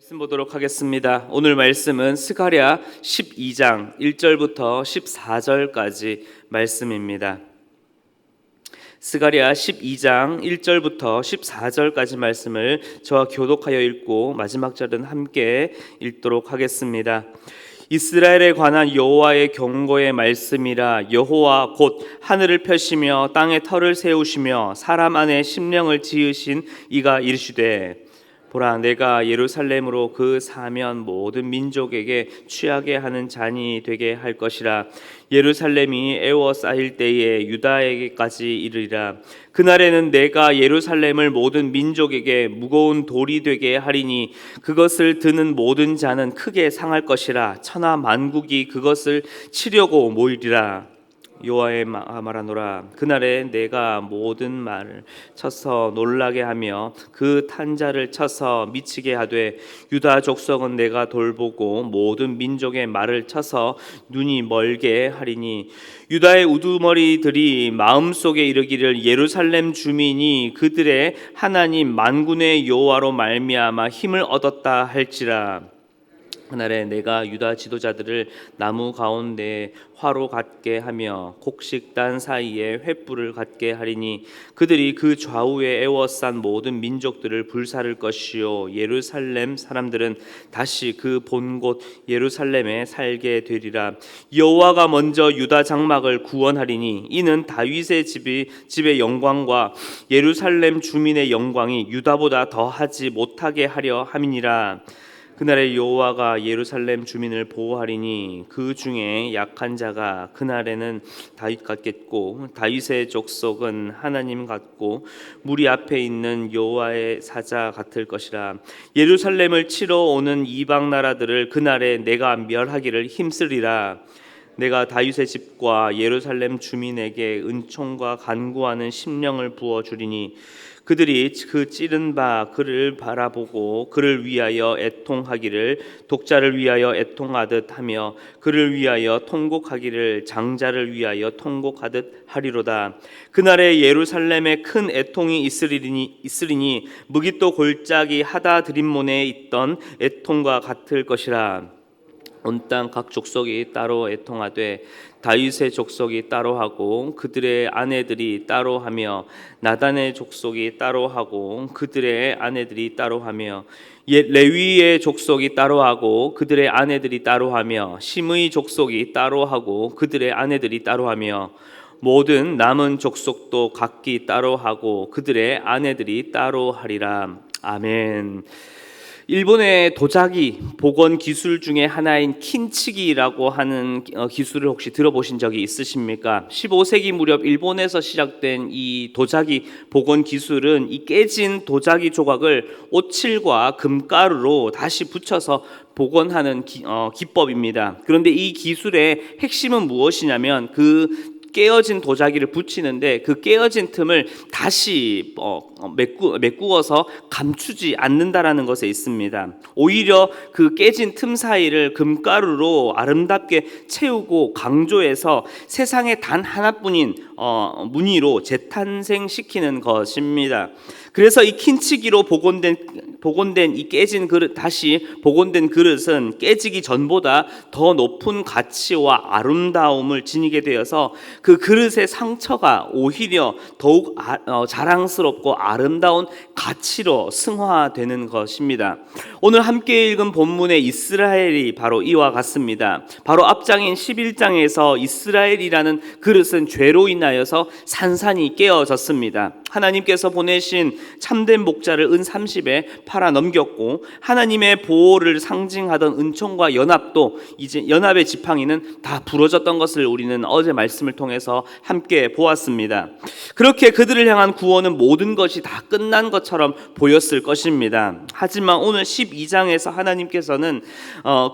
말씀 보도록 하겠습니다. 오늘 말씀은 스가랴 12장 1절부터 14절까지 말씀입니다. 스가랴 12장 1절부터 14절까지 말씀을 저와 교독하여 읽고 마지막 절은 함께 읽도록 하겠습니다. 이스라엘에 관한 여호와의 경고의 말씀이라. 여호와 곧 하늘을 펴시며 땅에 터를 세우시며 사람 안에 심령을 지으신 이가 이르시되, 보라, 내가 예루살렘으로 그 사면 모든 민족에게 취하게 하는 잔이 되게 할 것이라. 예루살렘이 애워싸일 때에 유다에게까지 이르리라. 그날에는 내가 예루살렘을 모든 민족에게 무거운 돌이 되게 하리니 그것을 드는 모든 자는 크게 상할 것이라. 천하 만국이 그것을 치려고 모이리라. 여호와의 말하노라. 그날에 내가 모든 말을 쳐서 놀라게 하며 그 탄자를 쳐서 미치게 하되, 유다 족속은 내가 돌보고 모든 민족의 말을 쳐서 눈이 멀게 하리니, 유다의 우두머리들이 마음속에 이르기를 예루살렘 주민이 그들의 하나님 만군의 여호와로 말미암아 힘을 얻었다 할지라. 그날에 내가 유다 지도자들을 나무 가운데 화로 갖게 하며 곡식단 사이에 횃불을 갖게 하리니 그들이 그 좌우에 애워싼 모든 민족들을 불사를 것이요, 예루살렘 사람들은 다시 그 본 곳 예루살렘에 살게 되리라. 여호와가 먼저 유다 장막을 구원하리니 이는 다윗의 집의 영광과 예루살렘 주민의 영광이 유다보다 더하지 못하게 하려 함이니라. 그날에 여호와가 예루살렘 주민을 보호하리니 그 중에 약한 자가 그날에는 다윗 같겠고 다윗의 족속은 하나님 같고 무리 앞에 있는 여호와의 사자 같을 것이라. 예루살렘을 치러 오는 이방 나라들을 그날에 내가 멸하기를 힘쓰리라. 내가 다윗의 집과 예루살렘 주민에게 은총과 간구하는 심령을 부어주리니 그들이 그 찌른 바 그를 바라보고 그를 위하여 애통하기를 독자를 위하여 애통하듯 하며 그를 위하여 통곡하기를 장자를 위하여 통곡하듯 하리로다. 그날에 예루살렘에 큰 애통이 있으리니 무깃도 골짜기 하다 드림몬에 있던 애통과 같을 것이라. 온 땅 각 족속이 따로 애통하되 다윗의 족속이 따로 하고 그들의 아내들이 따로 하며 나단의 족속이 따로 하고 그들의 아내들이 따로 하며 레위의 족속이 따로 하고 그들의 아내들이 따로 하며 심의 족속이 따로 하고 그들의 아내들이 따로 하며 모든 남은 족속도 각기 따로 하고 그들의 아내들이 따로 하리라. 아멘. 일본의 도자기 복원 기술 중에 하나인 킨치기라고 하는 기술을 혹시 들어보신 적이 있으십니까? 15세기 무렵 일본에서 시작된 이 도자기 복원 기술은 이 깨진 도자기 조각을 오칠과 금가루로 다시 붙여서 복원하는 기법입니다. 그런데 이 기술의 핵심은 무엇이냐면 그 깨어진 도자기를 붙이는데 그 깨어진 틈을 다시 메꾸어서 감추지 않는다라는 것에 있습니다. 오히려 그 깨진 틈 사이를 금가루로 아름답게 채우고 강조해서 세상에 단 하나뿐인 무늬로 재탄생시키는 것입니다. 그래서 이 킨치기로 복원된 이 깨진 그릇, 다시 복원된 그릇은 깨지기 전보다 더 높은 가치와 아름다움을 지니게 되어서 그 그릇의 상처가 오히려 더욱 자랑스럽고 아름다운 가치로 승화되는 것입니다. 오늘 함께 읽은 본문의 이스라엘이 바로 이와 같습니다. 바로 앞장인 11장에서 이스라엘이라는 그릇은 죄로 인하여서 산산이 깨어졌습니다. 하나님께서 보내신 참된 목자를 은 30에 팔아 넘겼고 하나님의 보호를 상징하던 은총과 연합도 이제 연합의 지팡이는 다 부러졌던 것을 우리는 어제 말씀을 통해서 함께 보았습니다. 그렇게 그들을 향한 구원은 모든 것이 다 끝난 것처럼 보였을 것입니다. 하지만 오늘 12장에서 하나님께서는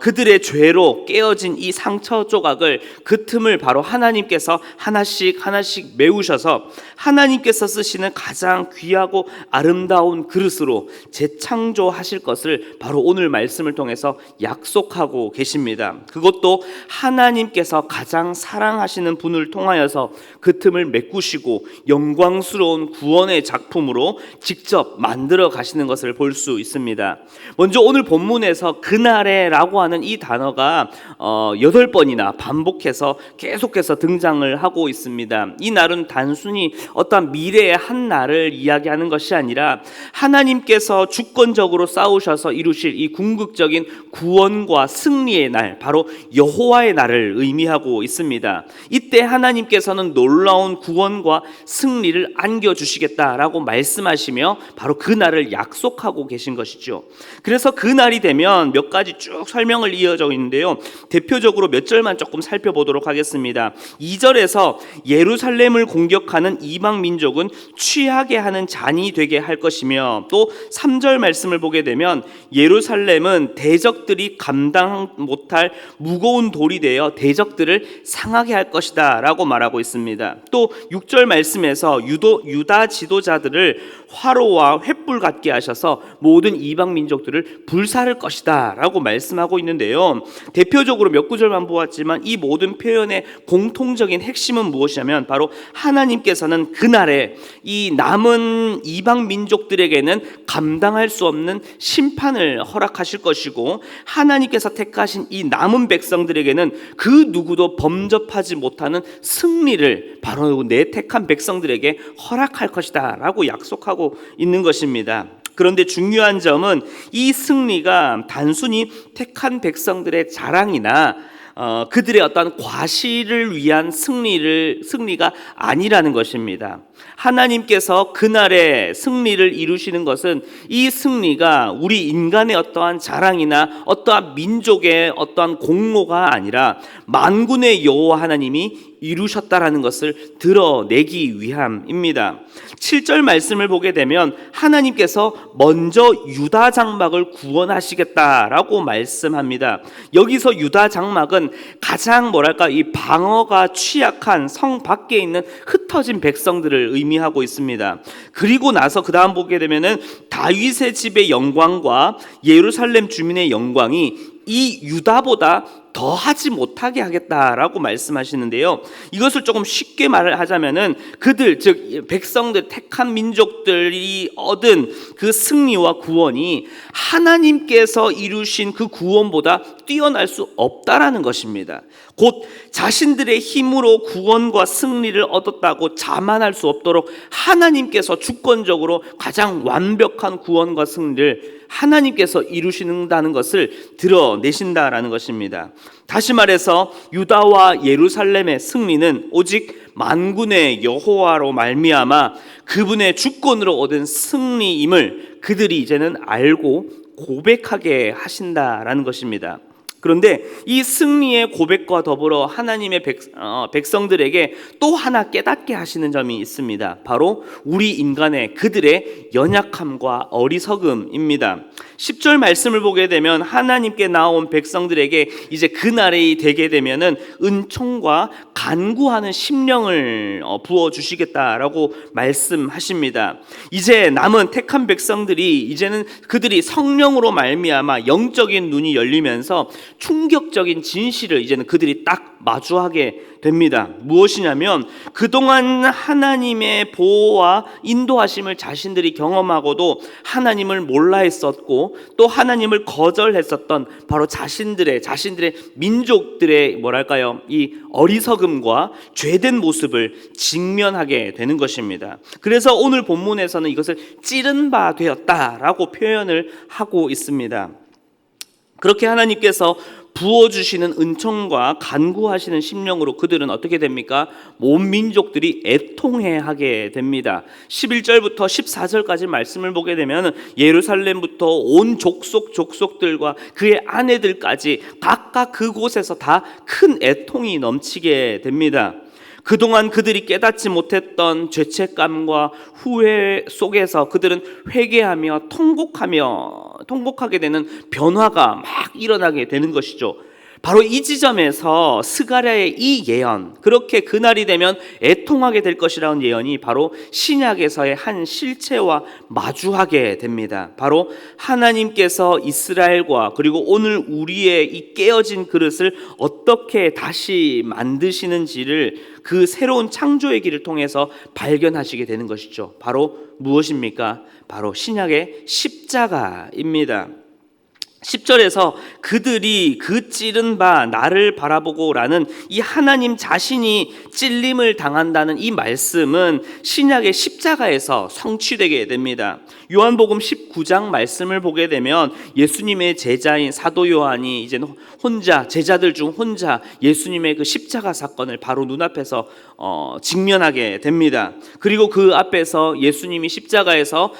그들의 죄로 깨어진 이 상처 조각을 그 틈을 바로 하나님께서 하나씩 하나씩 메우셔서 하나님께서 쓰시는 가장 귀하고 아름다운 그릇으로 재창조하실 것을 바로 오늘 말씀을 통해서 약속하고 계십니다. 그것도 하나님께서 가장 사랑하시는 분을 통하여서 그 틈을 메꾸시고 영광스러운 구원의 작품으로 직접 만들어 가시는 것을 볼 수 있습니다. 먼저 오늘 본문에서 그날에라고 하는 이 단어가 8번이나 반복해서 계속해서 등장을 하고 있습니다. 이 날은 단순히 어떤 미래의 한 날을 이야기하는 것이 아니라 하나님께서 주권적으로 싸우셔서 이루실 이 궁극적인 구원과 승리의 날, 바로 여호와의 날을 의미하고 있습니다. 이때 하나님께서는 놀라운 구원과 승리를 안겨주시겠다라고 말씀하시며 바로 그 날을 약속하고 계신 것이죠. 그래서 그 날이 되면 몇 가지 쭉 설명을 이어져 있는데요. 대표적으로 몇 절만 조금 살펴보도록 하겠습니다. 2절에서 예루살렘을 공격하는 이방 민족은 취하게 하는 잔이 되게 할 것이며, 또 3절 말씀을 보게 되면 예루살렘은 대적들이 감당 못할 무거운 돌이 되어 대적들을 상하게 할 것이다 라고 말하고 있습니다. 또 6절 말씀에서 유다 지도자들을 화로와 횃불 같게 하셔서 모든 이방 민족들을 불사를 것이다 라고 말씀하고 있는데요. 대표적으로 몇 구절만 보았지만 이 모든 표현의 공통적인 핵심은 무엇이냐면 바로 하나님께서는 그날에 이 남은 이방 민족들에게는 감당할 수 없는 심판을 허락하실 것이고, 하나님께서 택하신 이 남은 백성들에게는 그 누구도 범접하지 못하는 승리를 바로 내 택한 백성들에게 허락할 것이다 라고 약속하고 있는 것입니다. 그런데 중요한 점은 이 승리가 단순히 택한 백성들의 자랑이나 그들의 어떤 과시를 위한 승리가 아니라는 것입니다. 하나님께서 그날에 승리를 이루시는 것은 이 승리가 우리 인간의 어떠한 자랑이나 어떠한 민족의 어떠한 공로가 아니라 만군의 여호와 하나님이 이루셨다라는 것을 드러내기 위함입니다. 7절 말씀을 보게 되면 하나님께서 먼저 유다 장막을 구원하시겠다라고 말씀합니다. 여기서 유다 장막은 가장 이 방어가 취약한 성 밖에 있는 흩어진 백성들을 의미하고 있습니다. 그리고 나서 그 다음 보게 되면은 다윗의 집의 영광과 예루살렘 주민의 영광이 이 유다보다 더하지 못하게 하겠다라고 말씀하시는데요. 이것을 조금 쉽게 말을 하자면은 그들, 즉 백성들, 택한 민족들이 얻은 그 승리와 구원이 하나님께서 이루신 그 구원보다 뛰어날 수 없다라는 것입니다. 곧 자신들의 힘으로 구원과 승리를 얻었다고 자만할 수 없도록 하나님께서 주권적으로 가장 완벽한 구원과 승리를 하나님께서 이루신다는 것을 드러내신다라는 것입니다. 다시 말해서 유다와 예루살렘의 승리는 오직 만군의 여호와로 말미암아 그분의 주권으로 얻은 승리임을 그들이 이제는 알고 고백하게 하신다라는 것입니다. 그런데 이 승리의 고백과 더불어 하나님의 백성들에게 또 하나 깨닫게 하시는 점이 있습니다. 바로 우리 인간의 그들의 연약함과 어리석음입니다. 10절 말씀을 보게 되면 하나님께 나온 백성들에게 이제 그날이 되게 되면은 은총과 간구하는 심령을 부어주시겠다라고 말씀하십니다. 이제 남은 택한 백성들이 이제는 그들이 성령으로 말미암아 영적인 눈이 열리면서 충격적인 진실을 이제는 그들이 딱 마주하게 됩니다. 무엇이냐면 그동안 하나님의 보호와 인도하심을 자신들이 경험하고도 하나님을 몰라 했었고 또 하나님을 거절했었던 바로 자신들의 민족들의 이 어리석음과 죄된 모습을 직면하게 되는 것입니다. 그래서 오늘 본문에서는 이것을 찌른 바 되었다라고 표현을 하고 있습니다. 그렇게 하나님께서 부어주시는 은총과 간구하시는 심령으로 그들은 어떻게 됩니까? 온 민족들이 애통해하게 됩니다. 11절부터 14절까지 말씀을 보게 되면 예루살렘부터 온 족속들과 그의 아내들까지 각각 그곳에서 다 큰 애통이 넘치게 됩니다. 그동안 그들이 깨닫지 못했던 죄책감과 후회 속에서 그들은 회개하며 통곡하게 되는 변화가 막 일어나게 되는 것이죠. 바로 이 지점에서 스가랴의 이 예언, 그렇게 그날이 되면 애통하게 될 것이라는 예언이 바로 신약에서의 한 실체와 마주하게 됩니다. 바로 하나님께서 이스라엘과 그리고 오늘 우리의 이 깨어진 그릇을 어떻게 다시 만드시는지를 그 새로운 창조의 길을 통해서 발견하시게 되는 것이죠. 바로 무엇입니까? 바로 신약의 십자가입니다. 10절에서 그들이 그 찌른 바 나를 바라보고 라는 이 하나님 자신이 찔림을 당한다는 이 말씀은 신약의 십자가에서 성취되게 됩니다. 요한복음 19장 말씀을 보게 되면 예수님의 제자인 사도 요한이 이제 혼자, 제자들 중 혼자 예수님의 그 십자가 사건을 바로 눈앞에서 직면하게 됩니다. 그리고 그 앞에서 예수님이 십자가에서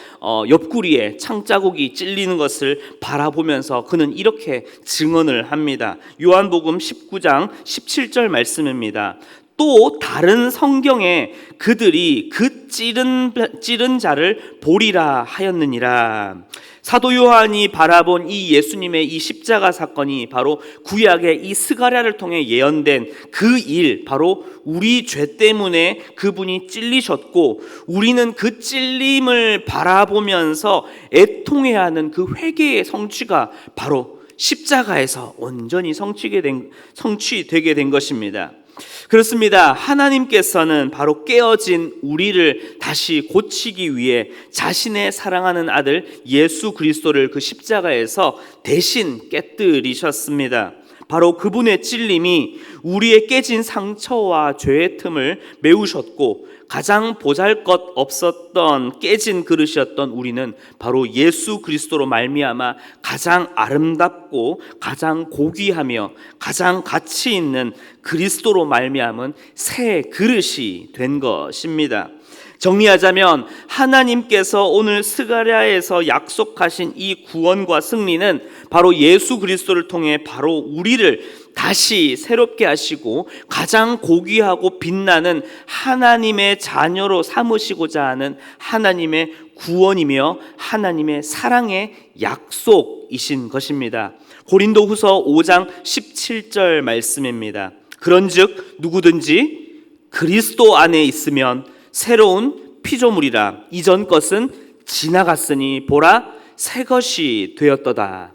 옆구리에 창자국이 찔리는 것을 바라보면서 그는 이렇게 증언을 합니다. 요한복음 19장 17절 말씀입니다. 또 다른 성경에 그들이 그 찌른 자를 보리라 하였느니라. 사도 요한이 바라본 이 예수님의 이 십자가 사건이 바로 구약의 이 스가랴를 통해 예언된 그 일, 바로 우리 죄 때문에 그분이 찔리셨고 우리는 그 찔림을 바라보면서 애통해야 하는 그 회개의 성취가 바로 십자가에서 온전히 성취되게 된 것입니다. 그렇습니다. 하나님께서는 바로 깨어진 우리를 다시 고치기 위해 자신의 사랑하는 아들 예수 그리스도를 그 십자가에서 대신 깨뜨리셨습니다. 바로 그분의 찔림이 우리의 깨진 상처와 죄의 틈을 메우셨고 가장 보잘것 없었던 깨진 그릇이었던 우리는 바로 예수 그리스도로 말미암아 가장 아름답고 가장 고귀하며 가장 가치 있는 그리스도로 말미암은 새 그릇이 된 것입니다. 정리하자면 하나님께서 오늘 스가랴에서 약속하신 이 구원과 승리는 바로 예수 그리스도를 통해 바로 우리를 다시 새롭게 하시고 가장 고귀하고 빛나는 하나님의 자녀로 삼으시고자 하는 하나님의 구원이며 하나님의 사랑의 약속이신 것입니다. 고린도후서 5장 17절 말씀입니다. 그런즉 누구든지 그리스도 안에 있으면 새로운 피조물이라. 이전 것은 지나갔으니 보라 새 것이 되었도다.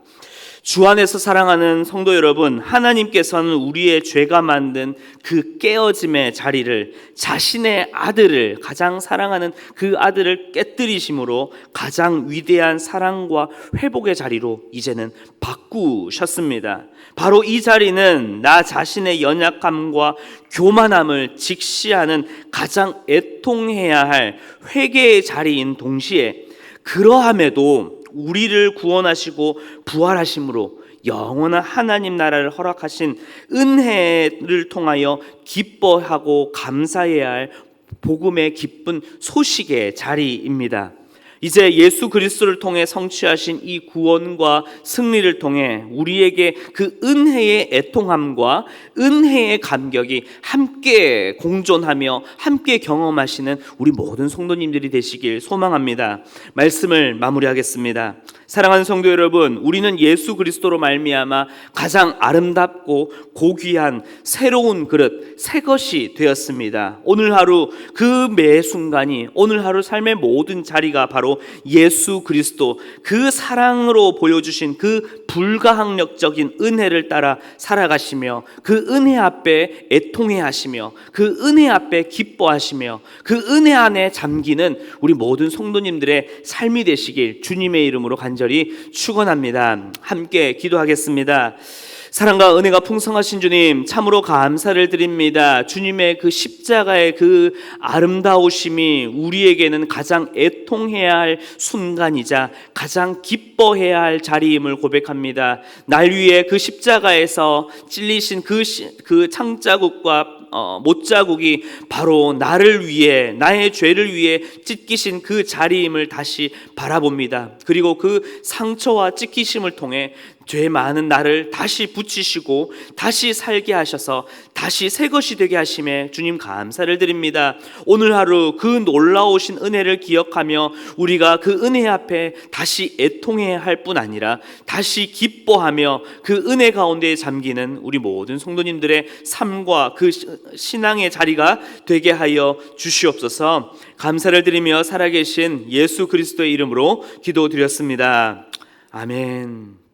주 안에서 사랑하는 성도 여러분, 하나님께서는 우리의 죄가 만든 그 깨어짐의 자리를 자신의 아들을, 가장 사랑하는 그 아들을 깨뜨리심으로 가장 위대한 사랑과 회복의 자리로 이제는 바꾸셨습니다. 바로 이 자리는 나 자신의 연약함과 교만함을 직시하는 가장 애통해야 할 회개의 자리인 동시에 그러함에도 우리를 구원하시고 부활하심으로 영원한 하나님 나라를 허락하신 은혜를 통하여 기뻐하고 감사해야 할 복음의 기쁜 소식의 자리입니다. 이제 예수 그리스도를 통해 성취하신 이 구원과 승리를 통해 우리에게 그 은혜의 애통함과 은혜의 감격이 함께 공존하며 함께 경험하시는 우리 모든 성도님들이 되시길 소망합니다. 말씀을 마무리하겠습니다. 사랑하는 성도 여러분, 우리는 예수 그리스도로 말미암아 가장 아름답고 고귀한 새로운 그릇, 새 것이 되었습니다. 오늘 하루 그 매 순간이, 오늘 하루 삶의 모든 자리가 바로 예수 그리스도 그 사랑으로 보여주신 그 불가항력적인 은혜를 따라 살아가시며 그 은혜 앞에 애통해 하시며 그 은혜 앞에 기뻐하시며 그 은혜 안에 잠기는 우리 모든 성도님들의 삶이 되시길 주님의 이름으로 간절히 축원합니다. 함께 기도하겠습니다. 사랑과 은혜가 풍성하신 주님, 참으로 감사를 드립니다. 주님의 그 십자가의 그 아름다우심이 우리에게는 가장 애통해야 할 순간이자 가장 기뻐해야 할 자리임을 고백합니다. 날 위해 그 십자가에서 찔리신 그 창자국과 못자국이 바로 나를 위해, 나의 죄를 위해 찢기신 그 자리임을 다시 바라봅니다. 그리고 그 상처와 찢기심을 통해 죄 많은 나를 다시 붙이시고 다시 살게 하셔서 다시 새 것이 되게 하심에 주님 감사를 드립니다. 오늘 하루 그 놀라우신 은혜를 기억하며 우리가 그 은혜 앞에 다시 애통해야 할 뿐 아니라 다시 기뻐하며 그 은혜 가운데에 잠기는 우리 모든 성도님들의 삶과 그 신앙의 자리가 되게 하여 주시옵소서. 감사를 드리며 살아계신 예수 그리스도의 이름으로 기도드렸습니다. 아멘.